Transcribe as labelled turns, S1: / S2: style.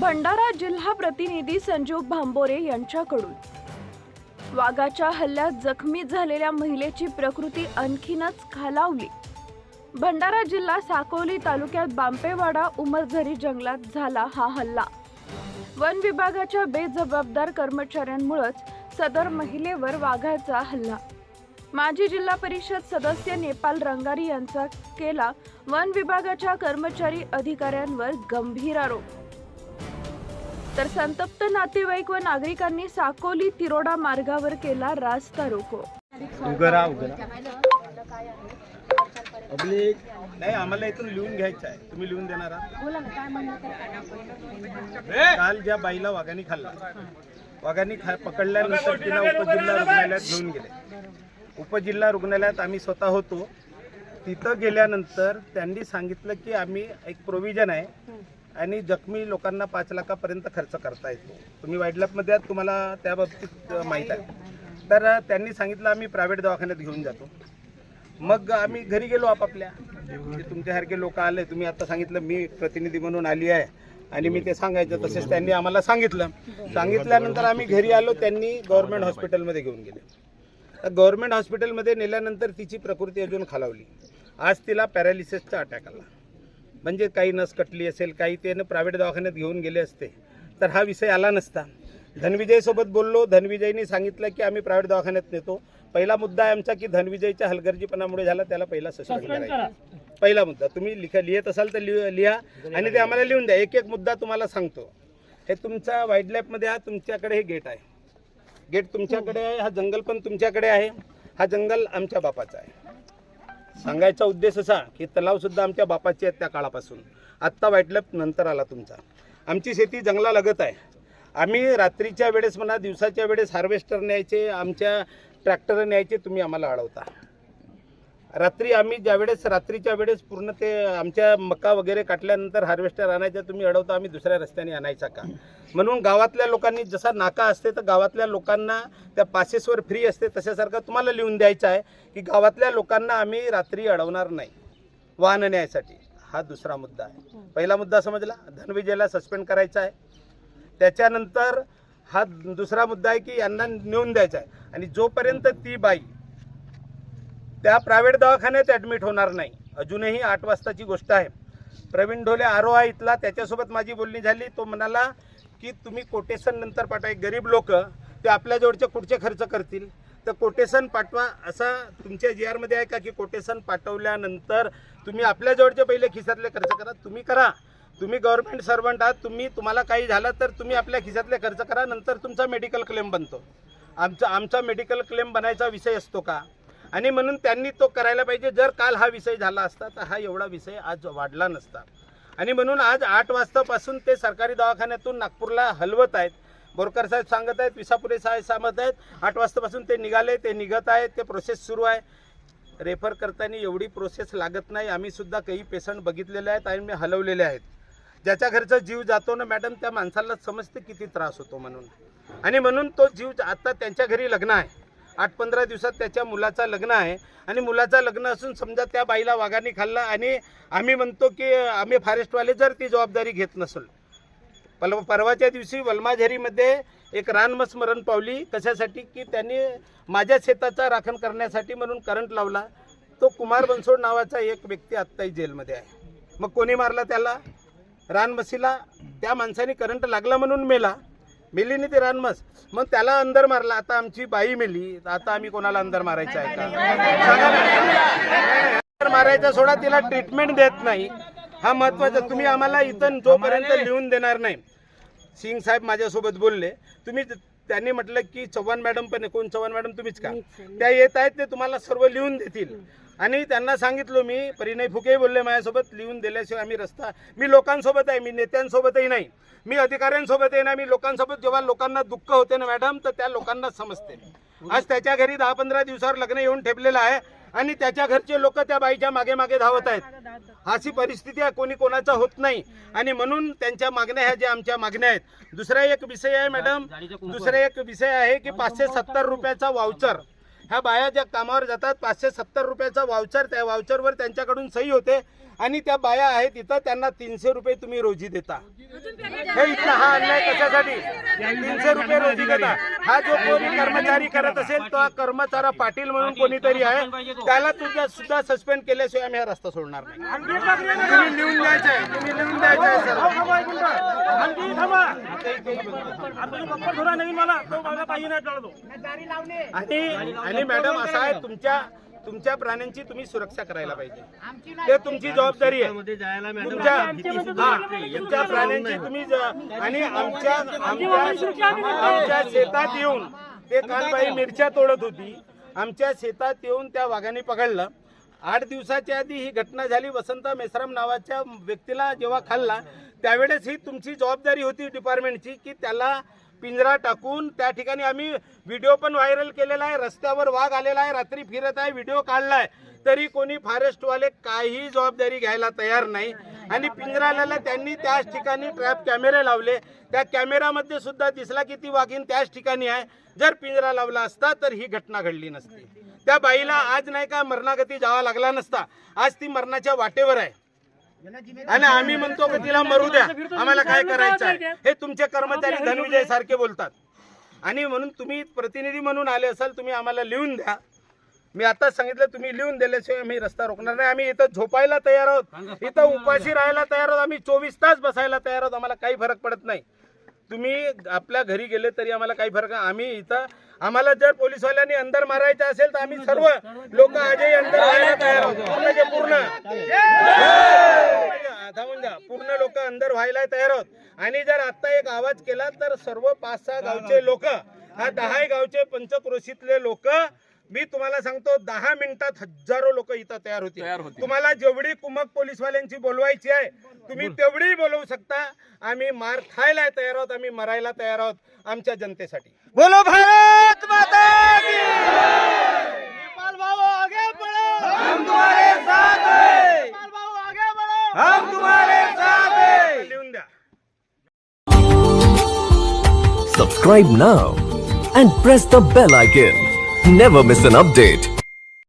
S1: भंडारा जिल्हा प्रतिनिधी संजीव भांबोरे यांच्याकडून वाघाच्या हल्ल्यात जखमी झालेल्या महिलेची प्रकृती आणखीनच खालावली। भंडारा जिल्हा साकोली तालुक्यात बांपेवाडा उमरझरी जंगलात झाला हा हल्ला। वन विभागाच्या बेजबाबदार कर्मचाऱ्यांमुळेच सदर महिलेवर वाघाचा हल्ला। माजी जिल्हा परिषद सदस्य नेपाल रंगारी यांचा केला वन विभागाच्या कर्मचारी अधिकाऱ्यांवर गंभीर आरोप। तर संतप्त नातेवाईक व नागरिकांनी साकोली तिरोडा मार्गावर केला रास्ता रोको।
S2: नाही आम्हाला इथून लिहून घ्यायचं आहे, तुम्ही लिहून देणार आहात?
S3: बोला ना, काय म्हणणं
S2: काल ज्या बाईला वाघाने खाल्ला, वाघाने पकडल्यानंतर तिला उपजिल्हा रुग्णालयात घेऊन गेले। उपजिल्हा रुग्णालयात आम्ही स्वतः होतो। तिथं गेल्यानंतर त्यांनी सांगितलं की आम्ही एक प्रोव्हिजन आहे आणि जखमी लोकांना 5 लाखापर्यंत खर्च करता येतो। तुम्ही वाईल्ड लाईफमध्ये आहात, तुम्हाला त्या बाबतीत माहीत आहे। तर त्यांनी सांगितलं आम्ही प्रायव्हेट दवाखान्यात घेऊन जातो। मग आम्ही घरी गेलो आपापल्या, तुमच्यासारखे लोक आले, तुम्ही आता सांगितलं मी प्रतिनिधी म्हणून आली आहे आणि मी ते सांगायचं, तसेच त्यांनी आम्हाला सांगितलं। सांगितल्यानंतर आम्ही घरी आलो, त्यांनी गव्हर्नमेंट हॉस्पिटलमध्ये घेऊन गेले। गव्हर्नमेंट हॉस्पिटलमध्ये नेल्यानंतर तिची प्रकृती अजून खालावली। आज तिला पॅरालिसिसचा अटॅक आला, म्हणजे काही नस कटली असेल, काही त्यानं प्रायव्हेट दवाखान्यात घेऊन गेले असते तर हा विषय आला नसता। धनविजयसोबत बोललो, धनविजयनी सांगितलं की आम्ही प्रायव्हेट दवाखान्यात नेतो। पहिला मुद्दा आहे आमचा की धनविजयच्या हलगर्जीपणामुळे झाला, त्याला पहिला सस्पेंड करायचा। पहिला मुद्दा तुम्ही लिहित असाल तर लिहा आणि ते आम्हाला लिहून द्या। एक एक मुद्दा तुम्हाला सांगतो। हे तुमचा वाईल्ड लाईफमध्ये हा तुमच्याकडे हे गेट आहे, गेट तुमच्याकडे आहे, हा जंगल पण तुमच्याकडे आहे। हा जंगल आमच्या बापाचा आहे। सांगायचा उद्देश असा की तलावसुद्धा आमच्या बापाची आहेत त्या काळापासून। आत्ता वाईल्ड लाईफ नंतर आला तुमचा। आमची शेती जंगला लगत आहे। आम्ही रात्रीच्या वेळेस म्हणा दिवसाच्या वेळेस हार्वेस्टर न्यायचे, आमच्या ट्रॅक्टर न्यायचे, तुम्ही आम्हाला अडवता। रात्री आम्ही ज्यावेळेस रात्रीच्या वेळेस पूर्ण ते आमच्या मका वगैरे काटल्यानंतर हार्वेस्टर आणायचा, तुम्ही अडवता। आम्ही दुसऱ्या रस्त्याने आणायचा का? म्हणून गावातल्या लोकांनी जसा नाका असते तर गावातल्या लोकांना त्या पासेसवर फ्री असते, तशासारखं तुम्हाला लिहून द्यायचं आहे की गावातल्या लोकांना आम्ही रात्री अडवणार नाही वाहन न्यायसाठी। हा दुसरा मुद्दा आहे। पहिला मुद्दा समजला, धनविजयला सस्पेंड करायचा आहे। त्याच्यानंतर हा दुसरा मुद्दा आहे की यांना नेऊन द्यायचा आहे आणि जोपर्यंत ती बाई त्या प्रायव्हेट दवाखान्यात ॲडमिट होणार नाही, अजूनही 8 वाजताची गोष्ट आहे। प्रवीण ढोले आरोहा इथला, त्याच्यासोबत माझी बोलणी झाली। तो म्हणाला की तुम्ही कोटेशन नंतर पाठवा, गरीब लोक ते आपल्या जवळचे कुठचे खर्च करतील, तर कोटेशन पाठवा। असा तुमच्या GR मध्ये आहे का की कोटेशन पाठवल्यानंतर तुम्ही आपल्या जवळचे पहिले खिशातले खर्च करा? तुम्ही करा, तुम्ही गव्हर्नमेंट सर्वंट आहात, तुम्हाला काही झालं तर तुम्ही आपल्या खिशातले खर्च करा, नंतर तुमचा मेडिकल क्लेम बनतो। आमचा मेडिकल क्लेम बनायचा विषय असतो का? आणि म्हणून त्यांनी तो करायला पाहिजे। जर काल हा विषय झाला असता तर हा एवढा विषय आज वाढला नसता। आणि म्हणून आज 8 वाजतापासून ते सरकारी दवाखान्यातून नागपूरला हलवत आहेत। बोरकर साहेब सांगत आहेत, विसापुरे साहेब सांगत आहेत, 8 वाजतापासून ते निघाले, ते निघत आहेत, ते प्रोसेस सुरू आहे। रेफर करताना एवढी प्रोसेस लागत नाही। आम्ही सुद्धा काही पेशंट बघितलेले आहेत आणि हलवलेले आहेत। ज्याच्या घरचा जीव जातो ना मॅडम, त्या माणसाला समजते किती त्रास होतो म्हणून। आणि म्हणून तो जीव आता त्यांच्या घरी लग्न आहे, 8-15 दिवसात त्याच्या मुलाचा लग्न आहे आणि मुलाचा लग्न असून समजा त्या बाईला वाघाने खाल्ला आणि आम्ही म्हणतो की आम्ही फॉरेस्टवाले जर ती जबाबदारी घेत नसेल। परवाच्या दिवशी वलमाझरीमध्ये एक रानमस मरण पावली, कशासाठी की त्यांनी माझ्या शेताचा राखण करण्यासाठी म्हणून करंट लावला। तो कुमार बनसोड नावाचा एक व्यक्ती आत्ताही जेलमध्ये आहे। मग कोणी मारला त्याला? रानमसीला। त्या माणसाने करंट लागला म्हणून मेली नाही ती रानमस, मग त्याला अंदर मारला। आता आमची बाई मेली, आता आम्ही कोणाला अंदर मारायचं आहे का? अंदर मारायचा सोडा, तिला ट्रीटमेंट देत नाही, हा महत्वाचा। तुम्ही आम्हाला इथं जोपर्यंत लिहून देणार नाही। सिंग साहेब माझ्यासोबत बोलले, त्यांनी म्हटलं की चव्हाण मॅडम पण, कोण चव्हाण मॅडम? तुम्हीच का? त्या येत आहेत, ते तुम्हाला सर्व लिहून देतील। आणि त्यांना सांगितलं, मी परिणय फुके बोलले माझ्यासोबत, लिहून दिल्याशिवाय आम्ही रस्ता, मी लोकांसोबत आहे, मी नेत्यांसोबतही नाही, मी अधिकाऱ्यांसोबतही नाही, मी लोकांसोबत। जेव्हा लोकांना दुःख होते ना मॅडम, तर त्या लोकांना समजते। आज त्याच्या घरी 10-15 दिवसावर लग्न येऊन ठेपलेलं आहे आणि त्याच्या घरचे लोक त्या बाईच्या मागे मागे धावत आहेत। अशी परिस्थिती आहे, कोणी कोणाचा होत नाही। आणि म्हणून त्यांच्या मागण्या ह्या ज्या आमच्या मागण्या आहेत। दुसरा एक विषय आहे मॅडम, दुसरा एक विषय आहे की 570 रुपयाचा वाउचर। ह्या बाया ज्या कामावर जातात, 570 रुपयाचा वाउचर, त्या वाउचरवर त्यांच्याकडून सही होते आणि त्या बाया आहेत तिथं त्यांना 300 रुपये तुम्ही रोजी देता. हे इथला हा अन्याय कशासाठी? 300 रुपये रोजी देता. हा जो कोणी कर्मचारी करत असेल तो हा कर्मचारी पाटील म्हणून कोणीतरी आहे, त्याला तुझ्या सुद्धा सस्पेंड केल्याशिवाय आम्ही हा रस्ता सोडणार नाही. तुम्ही लिहून द्यायचं आहे, तुम्ही लिहून द्यायचं आहे सर. आणि मॅडम असं आहे, तुमच्या प्राण्यांची तुम्ही सुरक्षा करायला पाहिजे, ते तुमची जबाबदारी आहे. तुमच्या प्राण्यांची तुम्ही आणि आमच्या शेतात येऊन ते काल बाई मिरच्या तोडत होती, आमच्या शेतात येऊन त्या वाघाने पकडलं. 8 दिवसाच्या आधी ही घटना झाली. वसंत मेश्राम नावाच्या व्यक्तीला जेव्हा खाल्ला त्यावेळेस ही तुमची जबाबदारी होती डिपार्टमेंटची की त्याला पिंजरा टाकून त्या ठिकाणी आम्ही व्हिडिओ पण व्हायरल केलेला आहे. रस्त्यावर वाघ आलेला आहे, रात्री फिरत आहे, व्हिडिओ काढलाय, तरी कोणी फॉरेस्टवाले काही जबाबदारी घ्यायला तयार नाही. आणि पिंजराला त्यांनी त्याच ठिकाणी ट्रॅप कॅमेरे लावले, त्या कॅमेरामध्ये सुद्धा दिसला की ती वाघीण त्याच ठिकाणी आहे. जर पिंजरा लावला असता तर ही घटना घडली नसती. त्या बाईला आज नाही का मरणागती जावा लागला नसता. आज ती मरणाच्या वाटेवर आहे आणि आम्ही म्हणतो की तिला मरू द्या, आम्हाला काय करायचं आहे. हे तुमचे कर्मचारी धनविजय सारखे बोलतात. आणि म्हणून तुम्ही प्रतिनिधी म्हणून आले असाल, तुम्ही आम्हाला लिहून द्या. मी आता सांगितलं, तुम्ही लिहून दिल्याशिवाय आम्ही रस्ता रोखणार नाही. आम्ही इथं झोपायला तयार आहोत, इथं उपाशी राहायला तयार आहोत, आम्ही 24 तास बसायला तयार आहोत. आम्हाला काही फरक पडत नाही. तुम्ही आपल्या घरी गेले तरी आम्हाला काही फरक नाही. आम्ही इथं आम्हाला जर पोलीसवाल्यांनी अंदर मारायचं असेल तर आम्ही सर्व लोक आजही अंदर व्हायला तयार आहोत. पूर्ण लोक अंदर व्हायला तयार आहोत. आणि जर आता एक आवाज केला तर सर्व 5-6 गावचे लोक, हा 10 गावचे पंचक्रोशीतले लोक, मी तुम्हाला सांगतो 10 मिनिटात हजारो लोक इथं तयार होते. तुम्हाला जेवढी कुमक पोलीसवाल्यांची बोलवायची आहे तुम्ही तेवढी बोलवू शकता. आम्ही मार खायला तयार आहोत, आम्ही मरायला तयार आहोत आमच्या जनतेसाठी. बोलो भारत माता की नेपाल भाऊ आगे बढ़ो, हम तुम्हारे साथ हैं. नेपाल भाऊ आगे बढ़ो, हम तुम्हारे साथ हैं. लिहून द्या.
S3: Subscribe now and press the bell icon. Never miss an update.